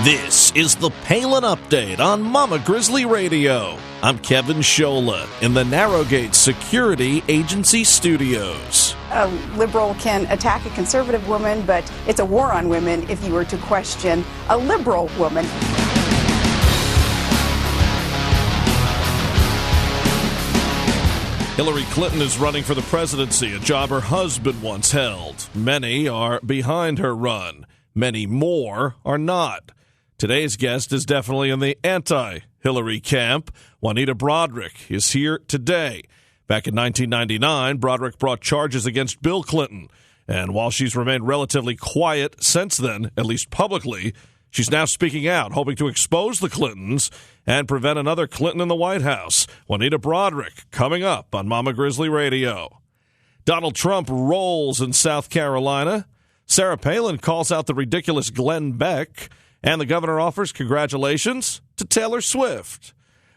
This is the Palin Update on Mama Grizzly Radio. I'm Kevin Schola in the Narrowgate Security Agency studios. A liberal can attack a conservative woman, but it's a war on women if you were to question a liberal woman. Hillary Clinton is running for the presidency, a job her husband once held. Many are behind her run. Many more are not. Today's guest is definitely in the anti-Hillary camp. Juanita Broaddrick is here today. Back in 1999, Broaddrick brought charges against Bill Clinton. And while she's remained relatively quiet since then, at least publicly, she's now speaking out, hoping to expose the Clintons and prevent another Clinton in the White House. Juanita Broaddrick coming up on Mama Grizzly Radio. Donald Trump rolls in South Carolina. Sarah Palin calls out the ridiculous Glenn Beck. And the governor offers congratulations to Taylor Swift.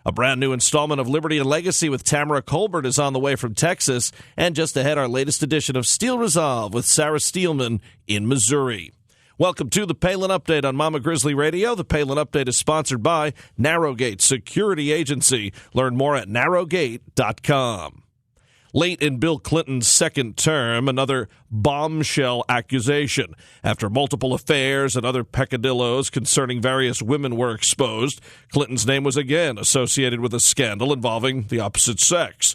A brand new installment of Liberty and Legacy with Tamara Colbert is on the way from Texas. And just ahead, our latest edition of Steel Resolve with Sarah Steelman in Missouri. Welcome to the Palin Update on Mama Grizzly Radio. The Palin Update is sponsored by Narrowgate Security Agency. Learn more at narrowgate.com. Late in Bill Clinton's second term, another bombshell accusation. After multiple affairs and other peccadillos concerning various women were exposed, Clinton's name was again associated with a scandal involving the opposite sex.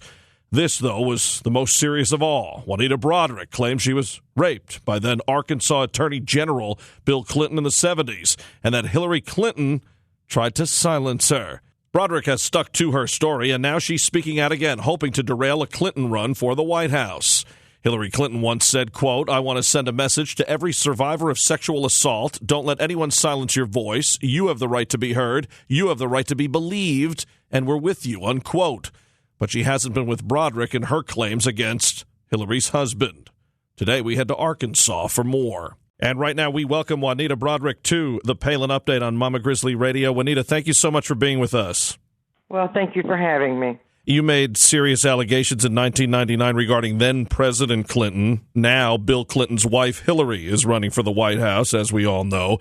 This, though, was the most serious of all. Juanita Broaddrick claims she was raped by then Arkansas Attorney General Bill Clinton in the 70s, and that Hillary Clinton tried to silence her. Broaddrick has stuck to her story, and now she's speaking out again, hoping to derail a Clinton run for the White House. Hillary Clinton once said, quote, "I want to send a message to every survivor of sexual assault. Don't let anyone silence your voice. You have the right to be heard. You have the right to be believed, and we're with you," unquote. But she hasn't been with Broaddrick in her claims against Hillary's husband. Today, we head to Arkansas for more. And right now, we welcome Juanita Broaddrick to the Palin Update on Mama Grizzly Radio. Juanita, thank you so much for being with us. Well, thank you for having me. You made serious allegations in 1999 regarding then-President Clinton. Now, Bill Clinton's wife, Hillary, is running for the White House, as we all know.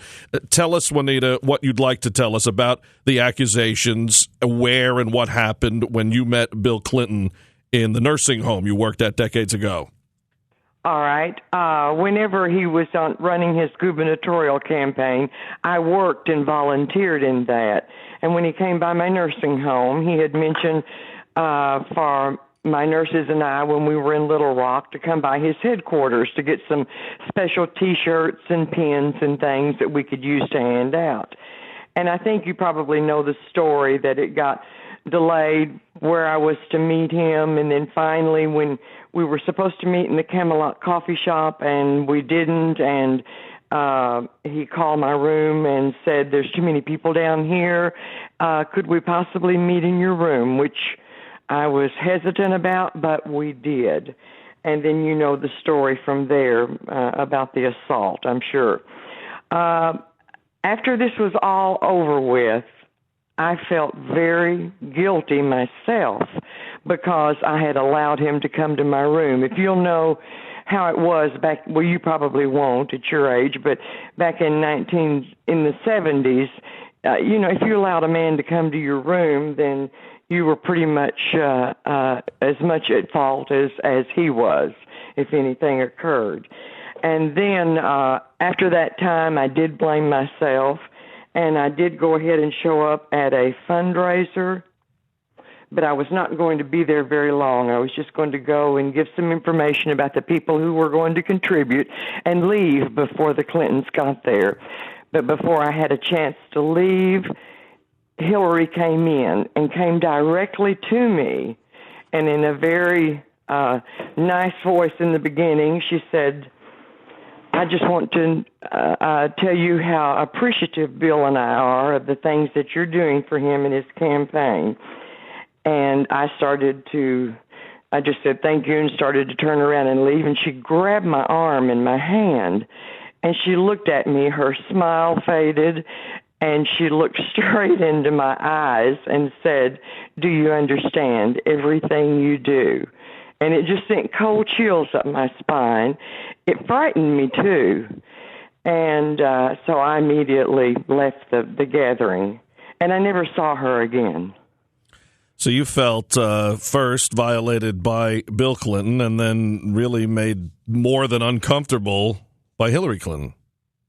Tell us, Juanita, what you'd like to tell us about the accusations, where and what happened when you met Bill Clinton in the nursing home you worked at decades ago. All right. Whenever he was running his gubernatorial campaign, I worked and volunteered in that. And when he came by my nursing home, he had mentioned for my nurses and I, when we were in Little Rock, to come by his headquarters to get some special T-shirts and pins and things that we could use to hand out. And I think you probably know the story that it got delayed where I was to meet him, and then finally when we were supposed to meet in the Camelot coffee shop and we didn't, and he called my room and said, "There's too many people down here. Could we possibly meet in your room?" Which I was hesitant about, but we did. And then you know the story from there about the assault, I'm sure. After this was all over with, I felt very guilty myself because I had allowed him to come to my room. If you'll know how it was back, well, you probably won't at your age, but back in the 70s, if you allowed a man to come to your room, then you were pretty much as much at fault as he was, if anything occurred. And then after that time, I did blame myself. And I did go ahead and show up at a fundraiser, but I was not going to be there very long. I was just going to go and give some information about the people who were going to contribute and leave before the Clintons got there. But before I had a chance to leave, Hillary came in and came directly to me, and in a very nice voice in the beginning, she said, "I just want to tell you how appreciative Bill and I are of the things that you're doing for him in his campaign." And I just said thank you and started to turn around and leave. And she grabbed my arm in my hand and she looked at me. Her smile faded and she looked straight into my eyes and said, "Do you understand everything you do?" And it just sent cold chills up my spine. It frightened me too. And so I immediately left the gathering, and I never saw her again. So you felt first violated by Bill Clinton and then really made more than uncomfortable by Hillary Clinton.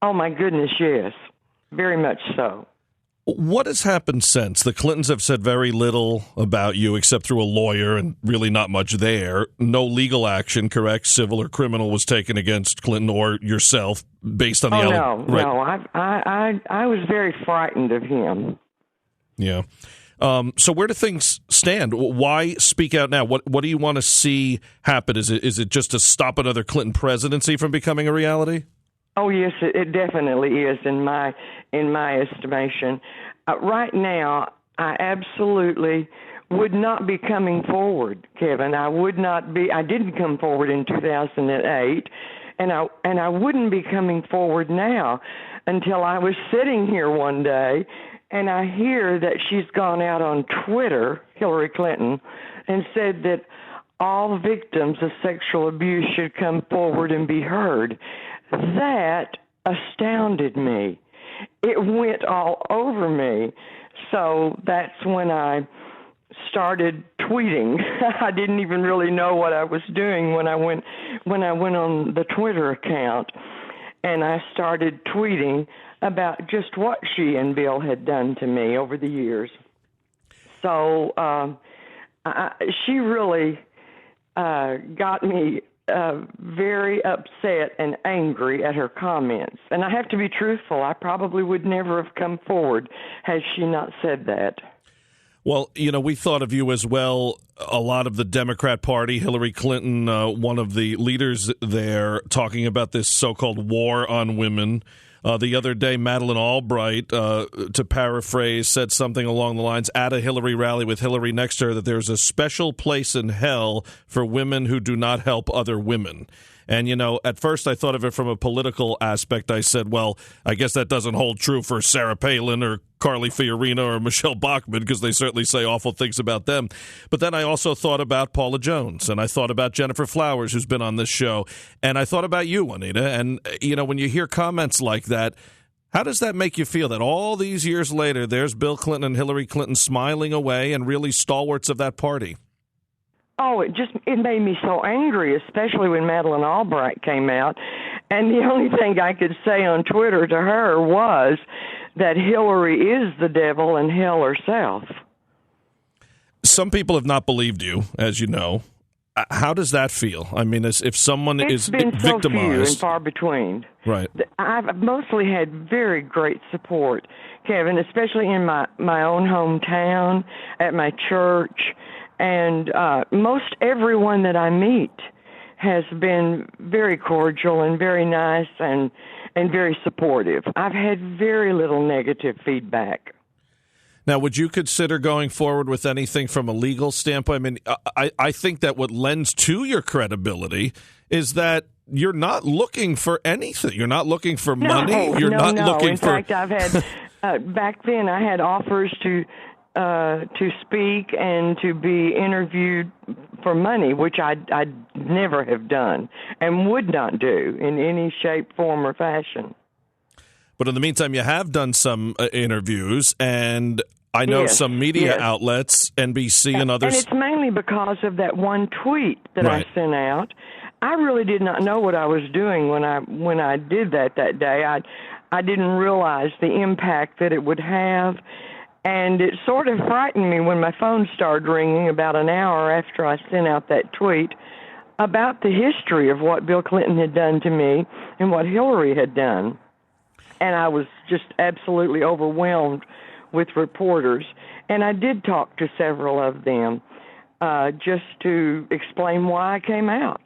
Oh, my goodness, yes. Very much so. What has happened since? The Clintons have said very little about you except through a lawyer and really not much there. No legal action, correct, civil or criminal, was taken against Clinton or yourself based on the no. I was very frightened of him. Yeah. So where do things stand? Why speak out now? What do you want to see happen? Is it just to stop another Clinton presidency from becoming a reality? Oh, yes, it definitely is in my estimation. Right now, I absolutely would not be coming forward, Kevin. I would not be. I didn't come forward in 2008, and I wouldn't be coming forward now until I was sitting here one day and I hear that she's gone out on Twitter, Hillary Clinton, and said that all victims of sexual abuse should come forward and be heard. That astounded me. It went all over me. So that's when I started tweeting. I didn't even really know what I was doing when I went on the Twitter account, and I started tweeting about just what she and Bill had done to me over the years. So she really got me very upset and angry at her comments. And I have to be truthful, I probably would never have come forward had she not said that. Well, we thought of you as well. A lot of the Democrat Party, Hillary Clinton, one of the leaders there, talking about this so-called war on women. The other day, Madeleine Albright, to paraphrase, said something along the lines, at a Hillary rally with Hillary next to her, that there's a special place in hell for women who do not help other women. And, at first I thought of it from a political aspect. I said, well, I guess that doesn't hold true for Sarah Palin or Carly Fiorina or Michelle Bachmann, because they certainly say awful things about them. But then I also thought about Paula Jones, and I thought about Jennifer Flowers, who's been on this show, and I thought about you, Juanita. And, when you hear comments like that, how does that make you feel that all these years later, there's Bill Clinton and Hillary Clinton smiling away and really stalwarts of that party? Oh, it made me so angry, especially when Madeleine Albright came out. And the only thing I could say on Twitter to her was that Hillary is the devil and hell herself. Some people have not believed you, as you know. How does that feel? I mean, if someone is victimized... It's been so few and far between. Right. I've mostly had very great support, Kevin, especially in my own hometown, at my church. And most everyone that I meet has been very cordial and very nice and very supportive. I've had very little negative feedback. Now, would you consider going forward with anything from a legal standpoint? I mean, I think that what lends to your credibility is that you're not looking for anything. You're not looking for money. You're not looking for... In fact, I've had, back then I had offers to speak and to be interviewed for money, which I'd never have done and would not do in any shape, form, or fashion. But in the meantime, you have done some interviews, and I know some media outlets, NBC and others. And it's mainly because of that one tweet that Right. I sent out. I really did not know what I was doing when I did that day. I didn't realize the impact that it would have. And it sort of frightened me when my phone started ringing about an hour after I sent out that tweet about the history of what Bill Clinton had done to me and what Hillary had done. And I was just absolutely overwhelmed with reporters. And I did talk to several of them just to explain why I came out.